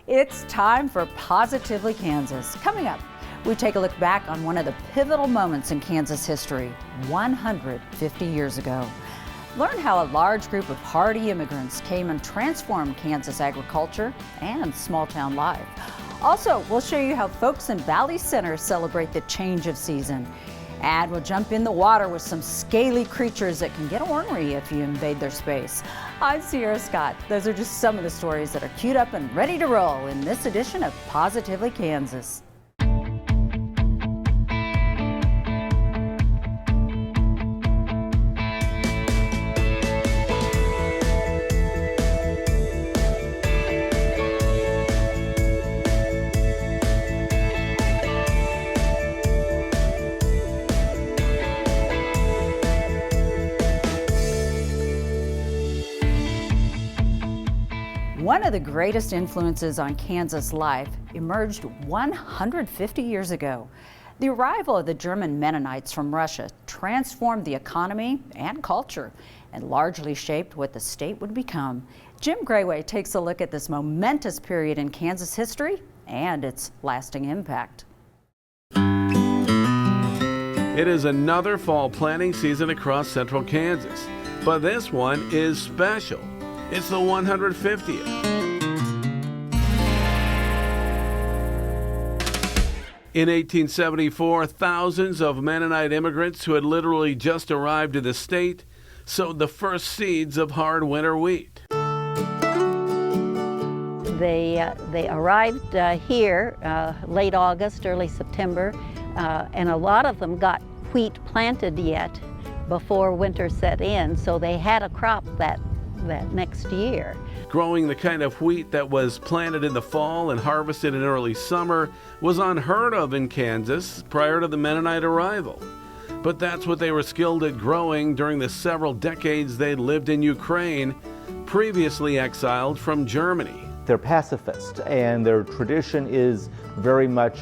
It's time for Positively Kansas. Coming up, we take a look back on one of the pivotal moments in Kansas history, 150 years ago. Learn how a large group of hardy immigrants came and transformed Kansas agriculture and small-town life. Also, we'll show you how folks in Valley Center celebrate the change of season. And we'll jump in the water with some scaly creatures that can get ornery if you invade their space. I'm Sierra Scott. Those are just some of the stories that are queued up and ready to roll in this edition of Positively Kansas. One of the greatest influences on Kansas life emerged 150 years ago. The arrival of the German Mennonites from Russia transformed the economy and culture and largely shaped what the state would become. Jim Grayway takes a look at this momentous period in Kansas history and its lasting impact. It is another fall planting season across central Kansas, but this one is special. It's the 150th. In 1874, thousands of Mennonite immigrants who had literally just arrived in the state sowed the first seeds of hard winter wheat. They arrived here late August, early September, and a lot of them got wheat planted yet before winter set in, so they had a crop that next year. Growing the kind of wheat that was planted in the fall and harvested in early summer was unheard of in Kansas prior to the Mennonite arrival. But that's what they were skilled at growing during the several decades they'd lived in Ukraine, previously exiled from Germany. They're pacifist, and their tradition is very much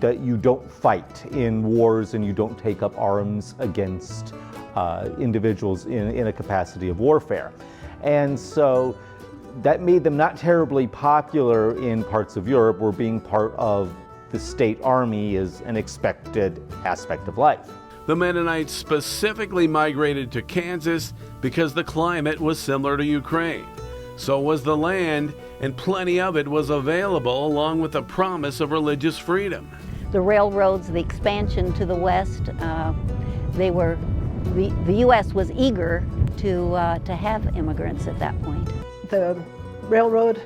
that you don't fight in wars and you don't take up arms against individuals in a capacity of warfare. And so that made them not terribly popular in parts of Europe, where being part of the state army is an expected aspect of life. The Mennonites specifically migrated to Kansas because the climate was similar to Ukraine. So was the land, and plenty of it was available, along with the promise of religious freedom. The railroads, the expansion to the west, the U.S. was eager to have immigrants at that point. The railroad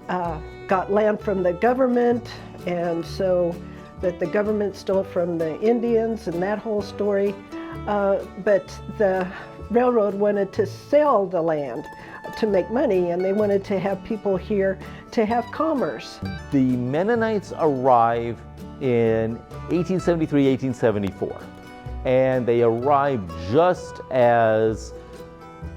got land from the government, and so that the government stole from the Indians and that whole story. But the railroad wanted to sell the land to make money, and they wanted to have people here to have commerce. The Mennonites arrive in 1873, 1874. And they arrived just as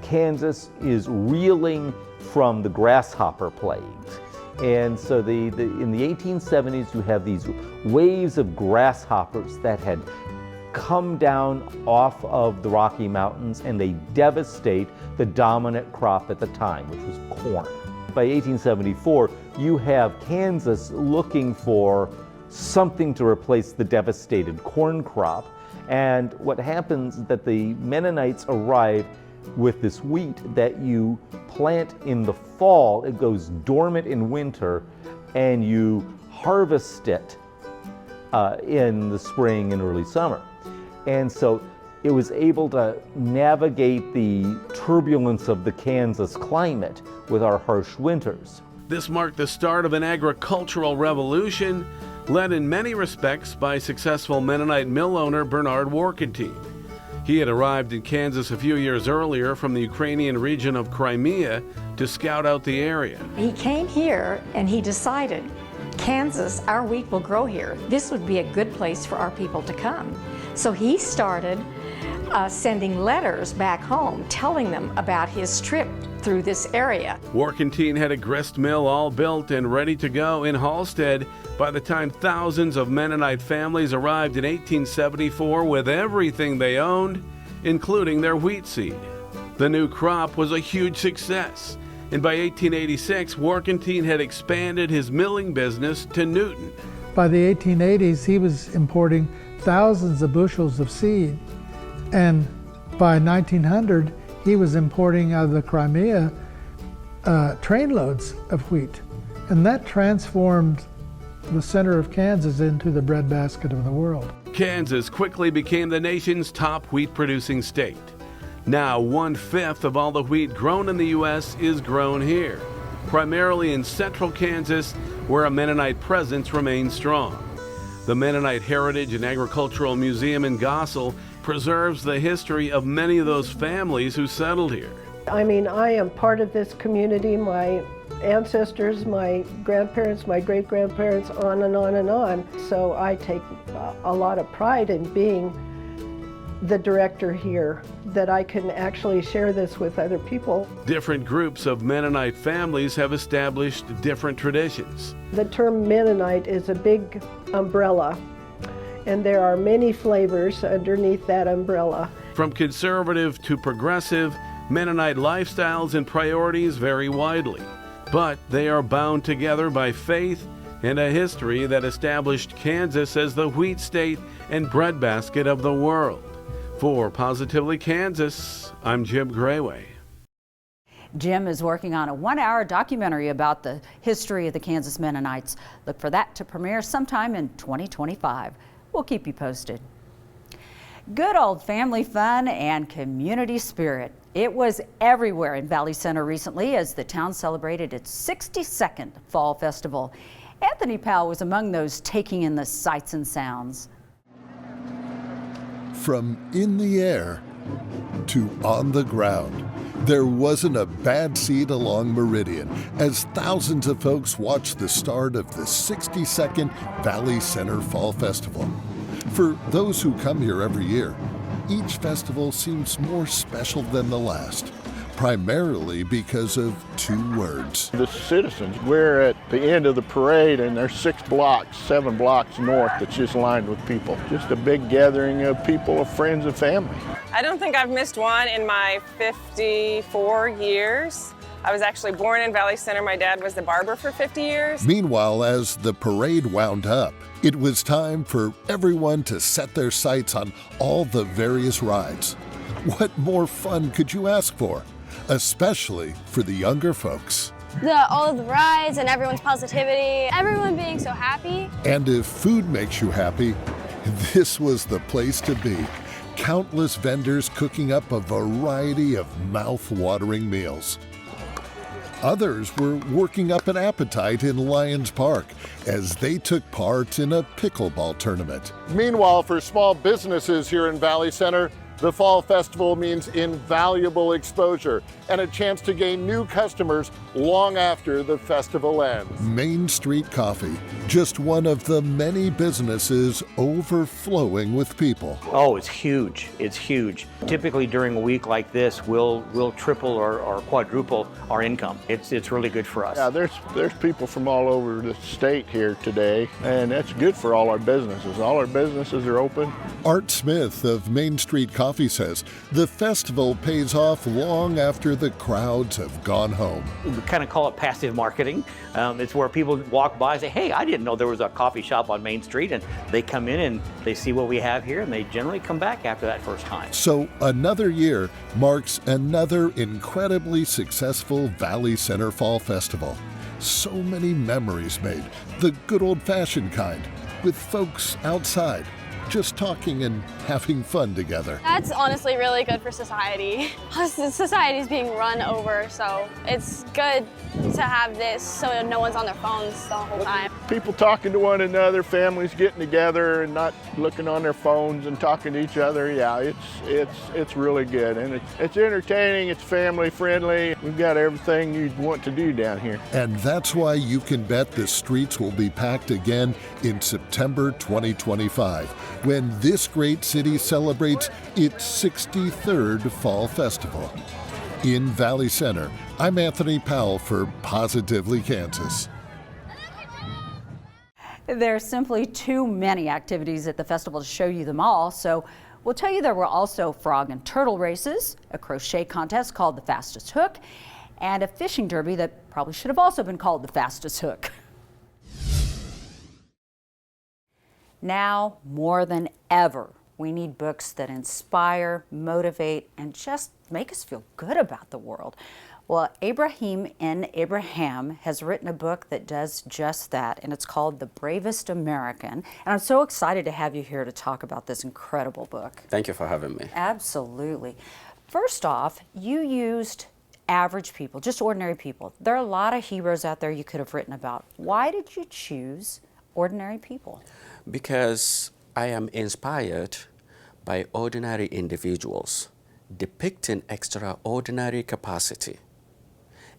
Kansas is reeling from the grasshopper plagues. And so in the 1870s, you have these waves of grasshoppers that had come down off of the Rocky Mountains, and they devastate the dominant crop at the time, which was corn. By 1874, you have Kansas looking for something to replace the devastated corn crop. And what happens is that the Mennonites arrive with this wheat that you plant in the fall. It goes dormant in winter, and you harvest it in the spring and early summer. And so it was able to navigate the turbulence of the Kansas climate with our harsh winters. This marked the start of an agricultural revolution led in many respects by successful Mennonite mill owner Bernard Warkentine. He had arrived in Kansas a few years earlier from the Ukrainian region of Crimea to scout out the area. He came here and he decided, Kansas, our wheat will grow here. This would be a good place for our people to come. So he started sending letters back home telling them about his trip through this area. Warkentine had a grist mill all built and ready to go in Halstead by the time thousands of Mennonite families arrived in 1874 with everything they owned, including their wheat seed. The new crop was a huge success. And by 1886, Warkentine had expanded his milling business to Newton. By the 1880s, he was importing thousands of bushels of seed. And by 1900, he was importing out of the Crimea trainloads of wheat. And that transformed the center of Kansas into the breadbasket of the world. Kansas quickly became the nation's top wheat-producing state. Now, 1/5 of all the wheat grown in the U.S. is grown here, primarily in central Kansas, where a Mennonite presence remains strong. The Mennonite Heritage and Agricultural Museum in Gossel preserves the history of many of those families who settled here. I mean, I am part of this community. My ancestors, my grandparents, my great-grandparents, on and on and on. So I take a lot of pride in being the director here, that I can actually share this with other people. Different groups of Mennonite families have established different traditions. The term Mennonite is a big umbrella, and there are many flavors underneath that umbrella. From conservative to progressive, Mennonite lifestyles and priorities vary widely, but they are bound together by faith and a history that established Kansas as the wheat state and breadbasket of the world. For Positively Kansas, I'm Jim Grayway. Jim is working on a 1-hour documentary about the history of the Kansas Mennonites. Look for that to premiere sometime in 2025. We'll keep you posted. Good old family fun and community spirit. It was everywhere in Valley Center recently as the town celebrated its 62nd Fall Festival. Anthony Powell was among those taking in the sights and sounds. From in the air to on the ground, there wasn't a bad seat along Meridian as thousands of folks watched the start of the 62nd Valley Center Fall Festival. For those who come here every year, each festival seems more special than the last, primarily because of 2 words. The citizens, we're at the end of the parade and there's 7 blocks north that's just lined with people. Just a big gathering of people, of friends and family. I don't think I've missed one in my 54 years. I was actually born in Valley Center. My dad was the barber for 50 years. Meanwhile, as the parade wound up, it was time for everyone to set their sights on all the various rides. What more fun could you ask for? Especially for the younger folks. All of the rides and everyone's positivity, everyone being so happy. And if food makes you happy, this was the place to be. Countless vendors cooking up a variety of mouth-watering meals. Others were working up an appetite in Lions Park as they took part in a pickleball tournament. Meanwhile, for small businesses here in Valley Center, the Fall Festival means invaluable exposure and a chance to gain new customers long after the festival ends. Main Street Coffee, just one of the many businesses overflowing with people. Oh, it's huge. It's huge. Typically during a week like this, we'll triple or quadruple our income. It's really good for us. Yeah, there's people from all over the state here today, and that's good for all our businesses. All our businesses are open. Art Smith of Main Street Coffee says the festival pays off long after the crowds have gone home. We kind of call it passive marketing. It's where people walk by and say, hey, I didn't know there was a coffee shop on Main Street, and they come in and they see what we have here, and they generally come back after that first time. So another year marks another incredibly successful Valley Center Fall Festival. So many memories made, the good old-fashioned kind, with folks outside, just talking and having fun together. That's honestly really good for society. Society's being run over, so it's good to have this so no one's on their phones the whole time. People talking to one another, families getting together and not looking on their phones and talking to each other. Yeah, it's really good, and it's entertaining, it's family friendly. We've got everything you'd want to do down here. And that's why you can bet the streets will be packed again in September 2025, when this great city celebrates its 63rd Fall Festival. In Valley Center, I'm Anthony Powell for Positively Kansas. There's simply too many activities at the festival to show you them all, so we'll tell you there were also frog and turtle races, a crochet contest called the Fastest Hook, and a fishing derby that probably should have also been called the fastest hook. Now, more than ever, we need books that inspire, motivate, and just make us feel good about the world. Well, Abraham N. Abraham has written a book that does just that, and it's called The Bravest American. And I'm so excited to have you here to talk about this incredible book. Thank you for having me. Absolutely. First off, you used average people, just ordinary people. There are a lot of heroes out there you could have written about. Why did you choose ordinary people? Because I am inspired by ordinary individuals depicting extraordinary capacity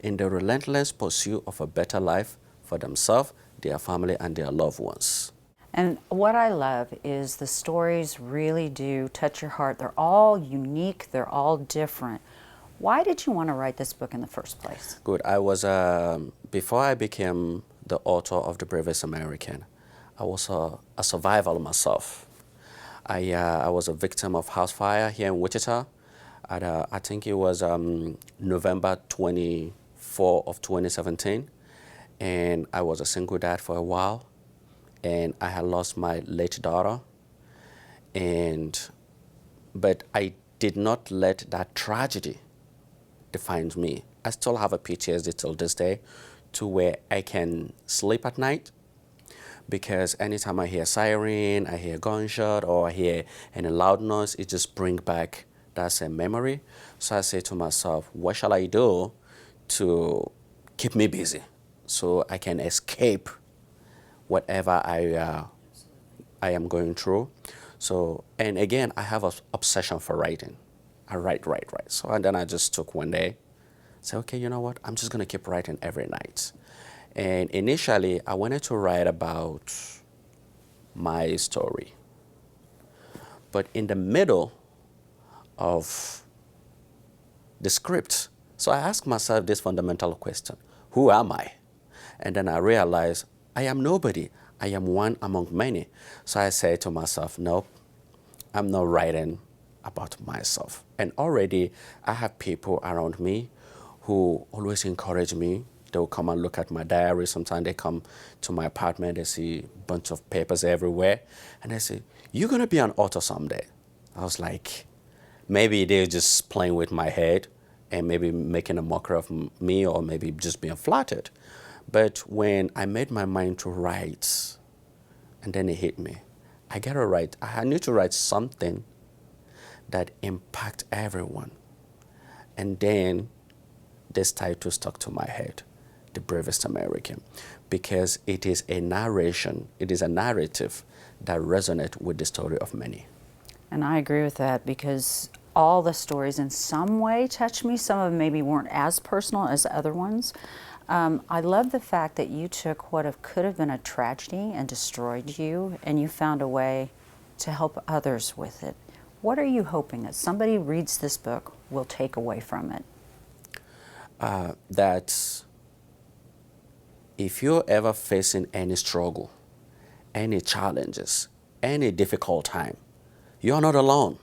in the relentless pursuit of a better life for themselves, their family, and their loved ones. And what I love is the stories really do touch your heart. They're all unique, they're all different. Why did you want to write this book in the first place? Good. I was, before I became the author of The Bravest American, I was a survivor myself. I was a victim of house fire here in Wichita. I think it was November 24 of 2017. And I was a single dad for a while. And I had lost my late daughter. But I did not let that tragedy define me. I still have a PTSD till this day, to where I can sleep at night, because anytime I hear siren, I hear gunshot, or I hear any loud noise, it just brings back that same memory. So I say to myself, what shall I do to keep me busy so I can escape whatever I am going through? So, and again, I have an obsession for writing. I write. So, and then I just took one day, said, okay, you know what? I'm just gonna keep writing every night. And initially, I wanted to write about my story. But in the middle of the script, so I asked myself this fundamental question: who am I? And then I realized I am nobody. I am one among many. So I said to myself, nope, I'm not writing about myself. And already I have people around me who always encourage me. They'll come and look at my diary. Sometimes they come to my apartment, they see a bunch of papers everywhere, and they say, you're gonna be an author someday. I was like, maybe they're just playing with my head and maybe making a mockery of me, or maybe just being flattered. But when I made my mind to write, and then it hit me, I gotta write. I need to write something that impact everyone. And then this title stuck to my head, The Bravest American, because it is a narration, it is a narrative that resonates with the story of many. And I agree with that, because all the stories in some way touched me. Some of them maybe weren't as personal as other ones. I love the fact that you took what could have been a tragedy and destroyed you, and you found a way to help others with it. What are you hoping that somebody reads this book will take away from it? That if you're ever facing any struggle, any challenges, any difficult time, you're not alone.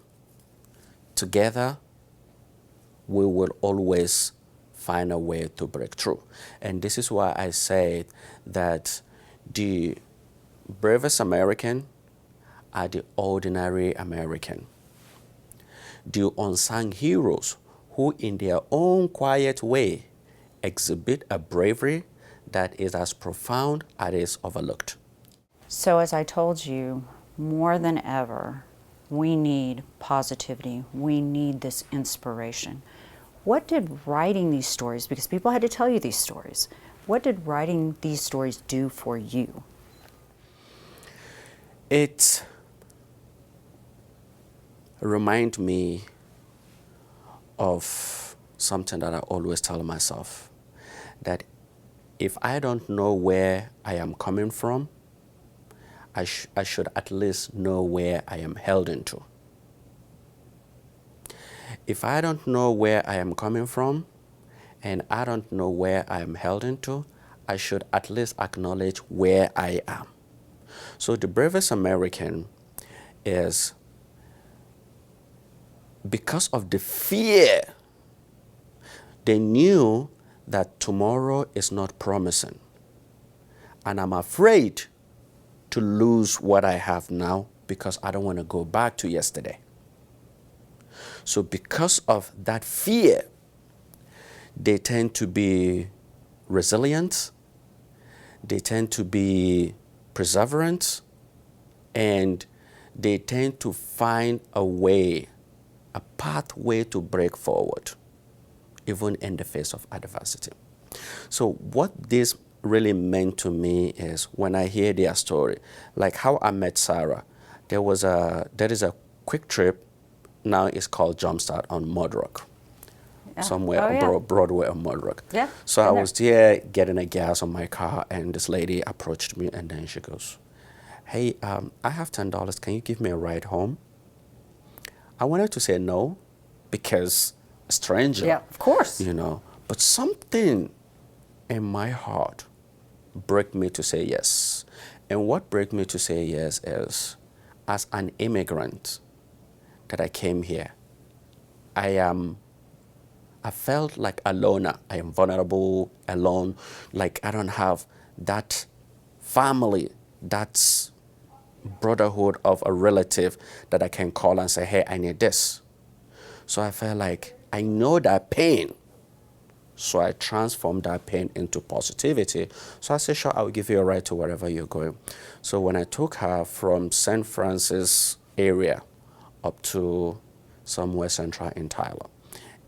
Together, we will always find a way to break through. And this is why I say that the bravest American are the ordinary American, the unsung heroes who in their own quiet way exhibit a bravery that is as profound as it is overlooked. So as I told you, more than ever, we need positivity. We need this inspiration. What did writing these stories, because people had to tell you these stories, what did writing these stories do for you? It reminds me of something that I always tell myself, that if I don't know where I am coming from, I should at least know where I am held into. If I don't know where I am coming from, and I don't know where I am held into, I should at least acknowledge where I am. So the bravest American is, because of the fear, they knew that tomorrow is not promising. And I'm afraid to lose what I have now because I don't want to go back to yesterday. So because of that fear, they tend to be resilient, they tend to be perseverant, and they tend to find a way, a pathway to break forward, even in the face of adversity. So what this really meant to me is when I hear their story, like how I met Sarah, there is a quick trip, now it's called Jumpstart on Mud Rock. Yeah. Somewhere on Broadway or Mud Rock. Yeah. So I was there getting a gas on my car, and this lady approached me, and then she goes, "Hey, I have $10. Can you give me a ride home?" I wanted to say no, because a stranger. Yeah, of course. You know, but something in my heart broke me to say yes. And what broke me to say yes is, as an immigrant that I came here, I felt like a loner. I am vulnerable, alone, like I don't have that family, that brotherhood of a relative that I can call and say, "Hey, I need this." So I felt like I know that pain. So I transformed that pain into positivity. So I said, "Sure, I will give you a ride to wherever you're going." So when I took her from St. Francis area up to somewhere central in Tyler,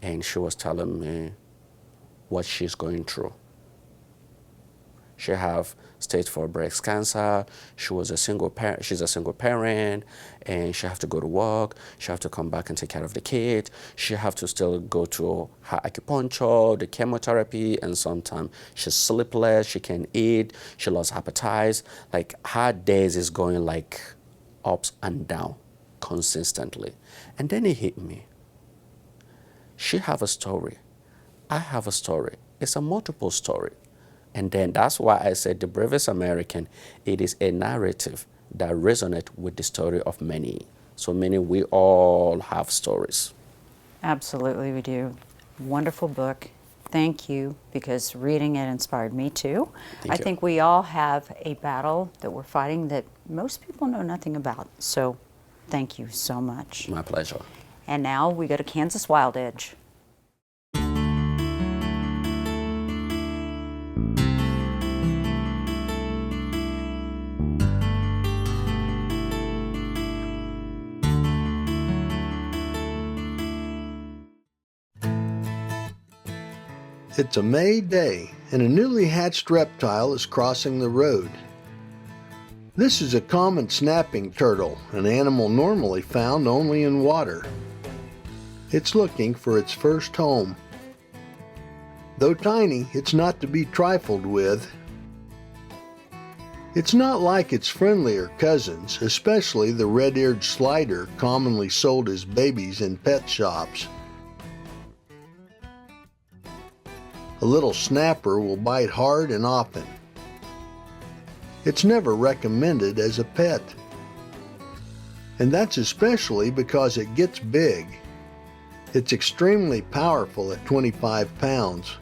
and she was telling me what she's going through. She have stage 4 breast cancer. She's a single parent, and she have to go to work. She have to come back and take care of the kid. She have to still go to her acupuncture, the chemotherapy, and sometimes she's sleepless. She can't eat. She lost appetite. Like her days is going like ups and down consistently. And then it hit me. She have a story. I have a story. It's a multiple story. And then that's why I said the bravest American, it is a narrative that resonates with the story of many. So many, we all have stories. Absolutely, we do. Wonderful book. Thank you, because reading it inspired me too. Thank I you. think we all have a battle that we're fighting that most people know nothing about. So thank you so much. My pleasure. And now we go to Kansas Wild Edge. It's a May day, and a newly hatched reptile is crossing the road. This is a common snapping turtle, an animal normally found only in water. It's looking for its first home. Though tiny, it's not to be trifled with. It's not like its friendlier cousins, especially the red-eared slider commonly sold as babies in pet shops. A little snapper will bite hard and often. It's never recommended as a pet. And that's especially because it gets big. It's extremely powerful at 25 pounds.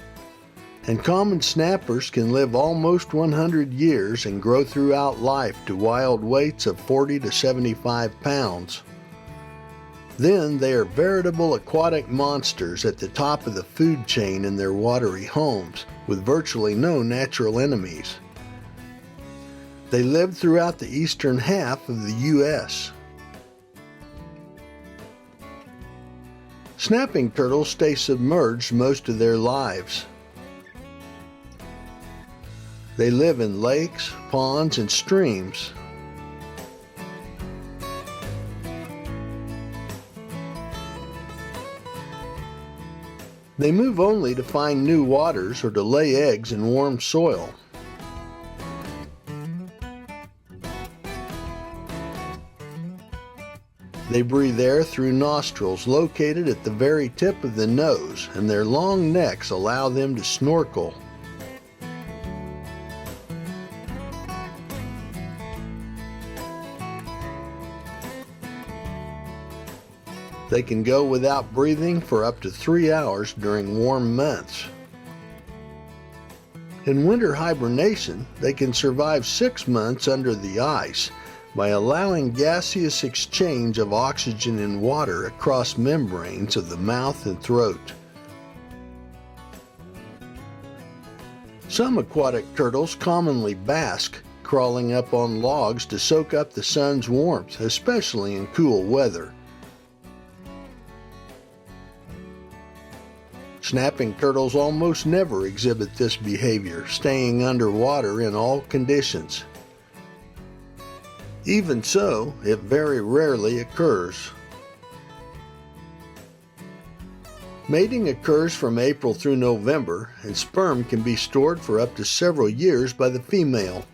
And common snappers can live almost 100 years and grow throughout life to wild weights of 40 to 75 pounds. Then they are veritable aquatic monsters at the top of the food chain in their watery homes, with virtually no natural enemies. They live throughout the eastern half of the U.S. Snapping turtles stay submerged most of their lives. They live in lakes, ponds, and streams. They move only to find new waters or to lay eggs in warm soil. They breathe air through nostrils located at the very tip of the nose, and their long necks allow them to snorkel. They can go without breathing for up to 3 hours during warm months. In winter hibernation, they can survive 6 months under the ice by allowing gaseous exchange of oxygen and water across membranes of the mouth and throat. Some aquatic turtles commonly bask, crawling up on logs to soak up the sun's warmth, especially in cool weather. Snapping turtles almost never exhibit this behavior, staying underwater in all conditions. Even so, it very rarely occurs. Mating occurs from April through November, and sperm can be stored for up to several years by the female.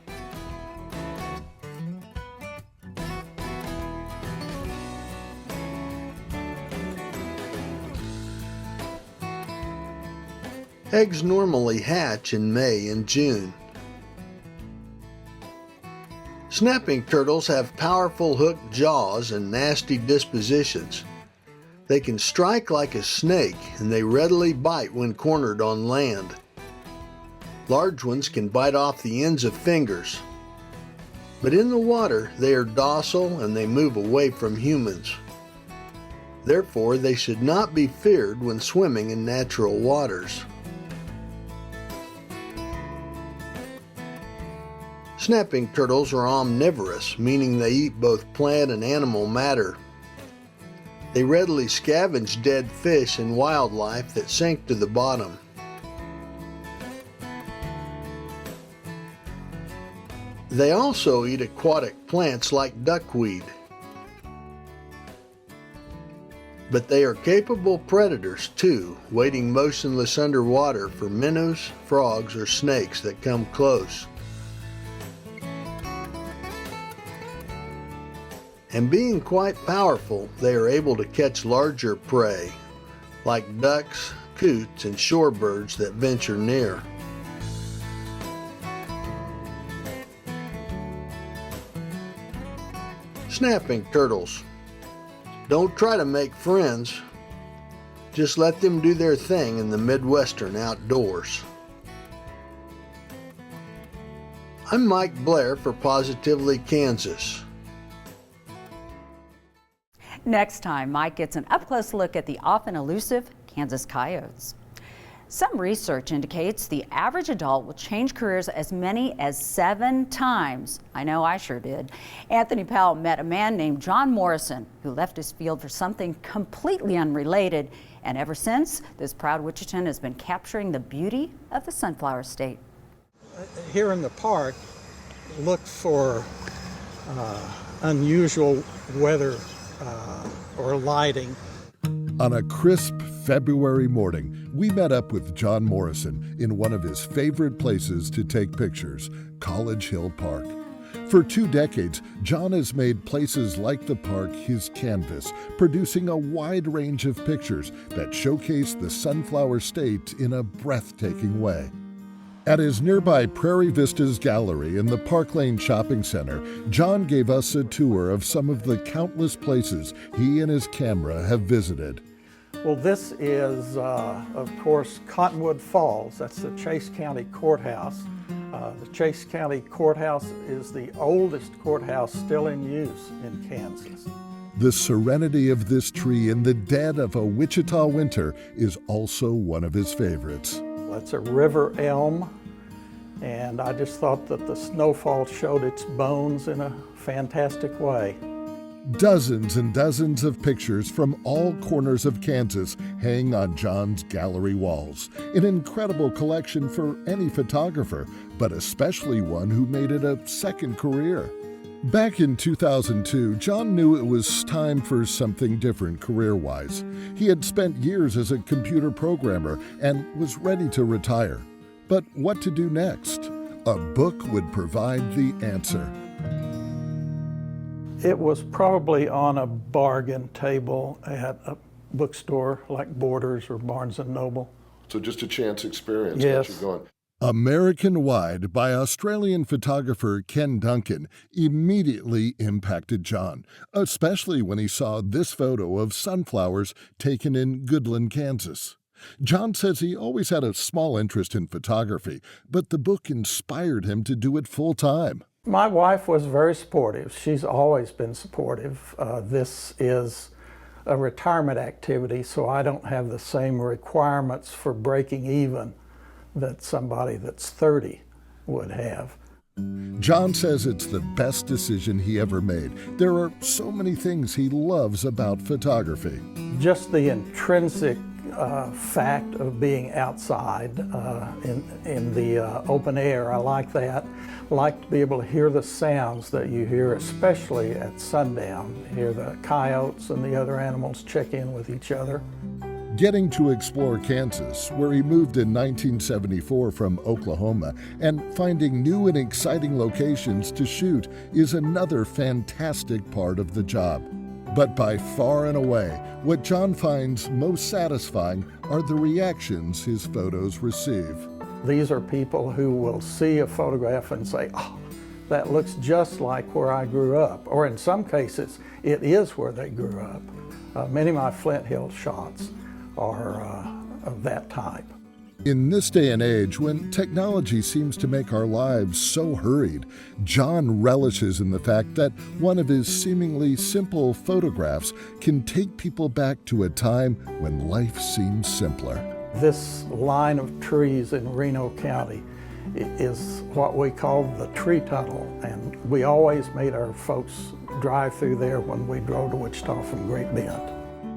Eggs normally hatch in May and June. Snapping turtles have powerful hooked jaws and nasty dispositions. They can strike like a snake, and they readily bite when cornered on land. Large ones can bite off the ends of fingers. But in the water, they are docile and they move away from humans. Therefore, they should not be feared when swimming in natural waters. Snapping turtles are omnivorous, meaning they eat both plant and animal matter. They readily scavenge dead fish and wildlife that sink to the bottom. They also eat aquatic plants like duckweed. But they are capable predators too, waiting motionless underwater for minnows, frogs, or snakes that come close. And being quite powerful, they are able to catch larger prey, like ducks, coots, and shorebirds that venture near. Snapping turtles. Don't try to make friends. Just let them do their thing in the Midwestern outdoors. I'm Mike Blair for Positively Kansas. Next time, Mike gets an up-close look at the often elusive Kansas coyotes. Some research indicates the average adult will change careers as many as 7 times. I know I sure did. Anthony Powell met a man named John Morrison who left his field for something completely unrelated. And ever since, this proud Wichitan has been capturing the beauty of the Sunflower State. Here in the park, look for unusual weather or lighting. On a crisp February morning, we met up with John Morrison in one of his favorite places to take pictures, College Hill Park. For 2 decades, John has made places like the park his canvas, producing a wide range of pictures that showcase the Sunflower State in a breathtaking way. At his nearby Prairie Vistas Gallery in the Park Lane Shopping Center, John gave us a tour of some of the countless places he and his camera have visited. Well, this is, of course, Cottonwood Falls. That's the Chase County Courthouse. The Chase County Courthouse is the oldest courthouse still in use in Kansas. The serenity of this tree in the dead of a Wichita winter is also one of his favorites. It's a river elm, and I just thought that the snowfall showed its bones in a fantastic way. Dozens and dozens of pictures from all corners of Kansas hang on John's gallery walls. An incredible collection for any photographer, but especially one who made it a second career. Back in 2002, John knew it was time for something different career-wise. He had spent years as a computer programmer and was ready to retire. But what to do next? A book would provide the answer. It was probably on a bargain table at a bookstore like Borders or Barnes & Noble. So just a chance experience Yes. got you going. American-Wide by Australian photographer Ken Duncan immediately impacted John, especially when he saw this photo of sunflowers taken in Goodland, Kansas. John says he always had a small interest in photography, but the book inspired him to do it full-time. My wife was very supportive. She's always been supportive. This is a retirement activity, so I don't have the same requirements for breaking even that somebody that's 30 would have. John says it's the best decision he ever made. There are so many things he loves about photography. Just the intrinsic fact of being outside in the open air, I like that. I like to be able to hear the sounds that you hear, especially at sundown. Hear the coyotes and the other animals check in with each other. Getting to explore Kansas, where he moved in 1974 from Oklahoma, and finding new and exciting locations to shoot is another fantastic part of the job. But by far and away, what John finds most satisfying are the reactions his photos receive. These are people who will see a photograph and say, "Oh, that looks just like where I grew up," or in some cases, it is where they grew up. Many of my Flint Hill shots are of that type. In this day and age, when technology seems to make our lives so hurried, John relishes in the fact that one of his seemingly simple photographs can take people back to a time when life seemed simpler. This line of trees in Reno County is what we call the tree tunnel, and we always made our folks drive through there when we drove to Wichita from Great Bend.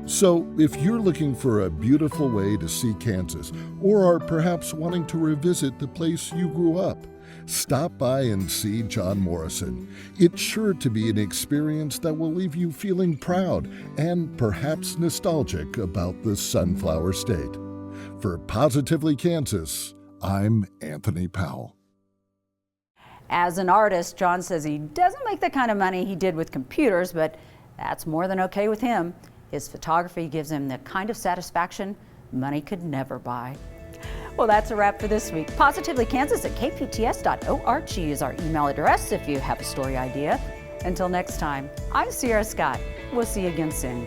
So, if you're looking for a beautiful way to see Kansas, or are perhaps wanting to revisit the place you grew up, stop by and see John Morrison. It's sure to be an experience that will leave you feeling proud and perhaps nostalgic about the Sunflower State. For Positively Kansas, I'm Anthony Powell. As an artist, John says he doesn't make the kind of money he did with computers, but that's more than okay with him. His photography gives him the kind of satisfaction money could never buy. Well, that's a wrap for this week. Positively Kansas at kpts.org is our email address if you have a story idea. Until next time, I'm Sierra Scott. We'll see you again soon.